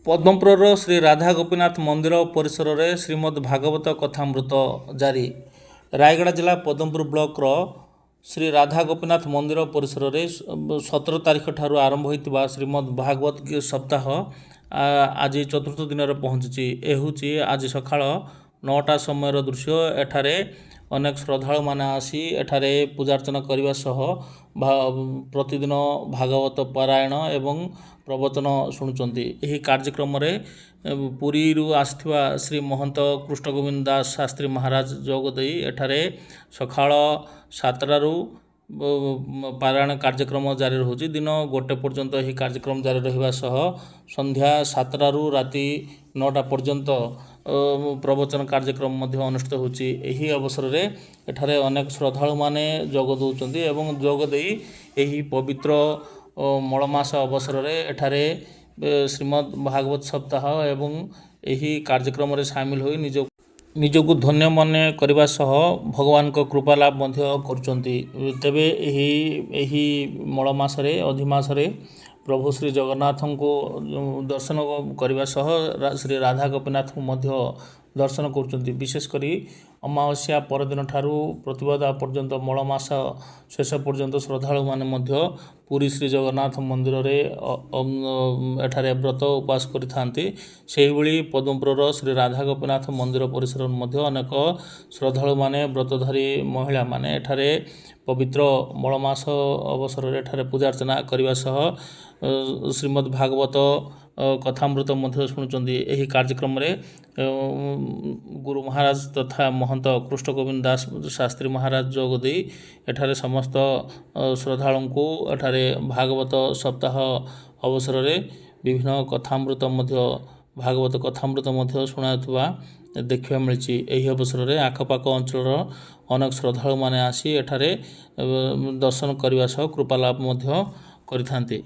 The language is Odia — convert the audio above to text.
ପଦ୍ମପୁରର ଶ୍ରୀ ରାଧା ଗୋପୀନାଥ ମନ୍ଦିର ପରିସରରେ ଶ୍ରୀମଦ୍ ଭାଗବତ କଥାମୃତ ଜାରି। ରାୟଗଡ଼ା ଜିଲ୍ଲା ପଦ୍ମପୁର ବ୍ଲକର ଶ୍ରୀ ରାଧା ଗୋପୀନାଥ ମନ୍ଦିର ପରିସରରେ 17 ତାରିଖ ଠାରୁ ଆରମ୍ଭ ହୋଇଥିବା ଶ୍ରୀମଦ୍ ଭାଗବତ ସପ୍ତାହ ଆଜି ଚତୁର୍ଥ ଦିନରେ ପହଞ୍ଚିଛି। ଏ ହେଉଛି ଆଜି ସକାଳ 9ଟା ସମୟର ଦୃଶ୍ୟ। ଏଠାରେ ଅନେକ ଶ୍ରଦ୍ଧାଳୁମାନେ ଆସି ଏଠାରେ ପୂଜାର୍ଚ୍ଚନା କରିବା ସହ ପ୍ରତିଦିନ ଭାଗବତ ପାରାୟଣ ଏବଂ ପ୍ରବଚନ ଶୁଣୁଛନ୍ତି। ଏହି କାର୍ଯ୍ୟକ୍ରମରେ ପୁରୀରୁ ଆସିଥିବା ଶ୍ରୀ ମହନ୍ତ କୃଷ୍ଣଗୋବିନ୍ଦ ଦାସ ଶାସ୍ତ୍ରୀ ମହାରାଜ ଯୋଗ ଦେଇ ଏଠାରେ ସକାଳ 7ଟାରୁ ପାରାୟଣ କାର୍ଯ୍ୟକ୍ରମ ଜାରି ରହୁଛି। ଦିନ 1ଟା ପର୍ଯ୍ୟନ୍ତ ଏହି କାର୍ଯ୍ୟକ୍ରମ ଜାରି ରହିବା ସହ ସନ୍ଧ୍ୟା 7ଟାରୁ ରାତି 9ଟା ପର୍ଯ୍ୟନ୍ତ ପ୍ରବଚନ କାର୍ଯ୍ୟକ୍ରମ ମଧ୍ୟ ଅନୁଷ୍ଠିତ ହେଉଛି। ଏହି ଅବସରରେ ଏଠାରେ ଅନେକ ଶ୍ରଦ୍ଧାଳୁମାନେ ଯୋଗ ଦେଉଛନ୍ତି ଏବଂ ଯୋଗ ଦେଇ ଏହି ପବିତ୍ର ମଳମାସ ଅବସରରେ ଏଠାରେ ଶ୍ରୀମଦ୍ ଭାଗବତ ସପ୍ତାହ ଏବଂ ଏହି କାର୍ଯ୍ୟକ୍ରମରେ ସାମିଲ ହୋଇ ନିଜକୁ ଧନ୍ୟ ମନେ କରିବା ସହ ଭଗବାନଙ୍କ କୃପା ଲାଭ ମଧ୍ୟ କରୁଛନ୍ତି। ତେବେ ଏହି ମଳମାସରେ ଅଧିମାସରେ ପ୍ରଭୁ ଶ୍ରୀ ଜଗନ୍ନାଥଙ୍କୁ ଦର୍ଶନ କରିବା ସହ ଶ୍ରୀ ରାଧା ଗୋପୀନାଥଙ୍କୁ ମଧ୍ୟ ଦର୍ଶନ କରୁଛନ୍ତି। ବିଶେଷ କରି ଅମାବାସ୍ୟା ପରଦିନ ଠାରୁ ପ୍ରତିପଦା ପର୍ଯ୍ୟନ୍ତ ମଳମାସ ଶେଷ ପର୍ଯ୍ୟନ୍ତ ଶ୍ରଦ୍ଧାଳୁମାନେ ମଧ୍ୟ ପୁରୀ ଶ୍ରୀ ଜଗନ୍ନାଥ ମନ୍ଦିରରେ ଏଠାରେ ବ୍ରତ ଉପବାସ କରିଥାନ୍ତି। ସେହିଭଳି ପଦ୍ମପୁରର ଶ୍ରୀ ରାଧା ଗୋପୀନାଥ ମନ୍ଦିର ପରିସରରେ ମଧ୍ୟ ଅନେକ ଶ୍ରଦ୍ଧାଳୁମାନେ ବ୍ରତଧାରୀ ମହିଳାମାନେ ଏଠାରେ ପବିତ୍ର ମଳମାସ ଅବସରରେ ଏଠାରେ ପୂଜାର୍ଚ୍ଚନା କରିବା ସହ ଶ୍ରୀମଦ୍ ଭାଗବତ କଥାମୃତ ମଧ୍ୟ ଶୁଣୁଛନ୍ତି। ଏହି କାର୍ଯ୍ୟକ୍ରମରେ ଗୁରୁ ମହାରାଜ ତଥା ମହନ୍ତ କୃଷ୍ଣଗୋବିନ୍ଦ ଦାସ ଶାସ୍ତ୍ରୀ ମହାରାଜ ଯୋଗ ଦେଇ ଏଠାରେ ସମସ୍ତ ଶ୍ରଦ୍ଧାଳୁଙ୍କୁ ଏଠାରେ ଭାଗବତ ସପ୍ତାହ ଅବସରରେ ବିଭିନ୍ନ ଭାଗବତ କଥାମୃତ ମଧ୍ୟ ଶୁଣାଉଥିବା ଦେଖିବା ମିଳିଛି। ଏହି ଅବସରରେ ଆଖପାଖ ଅଞ୍ଚଳର ଅନେକ ଶ୍ରଦ୍ଧାଳୁମାନେ ଆସି ଏଠାରେ ଦର୍ଶନ କରିବା ସହ କୃପା ଲାଭ ମଧ୍ୟ କରିଥାନ୍ତି।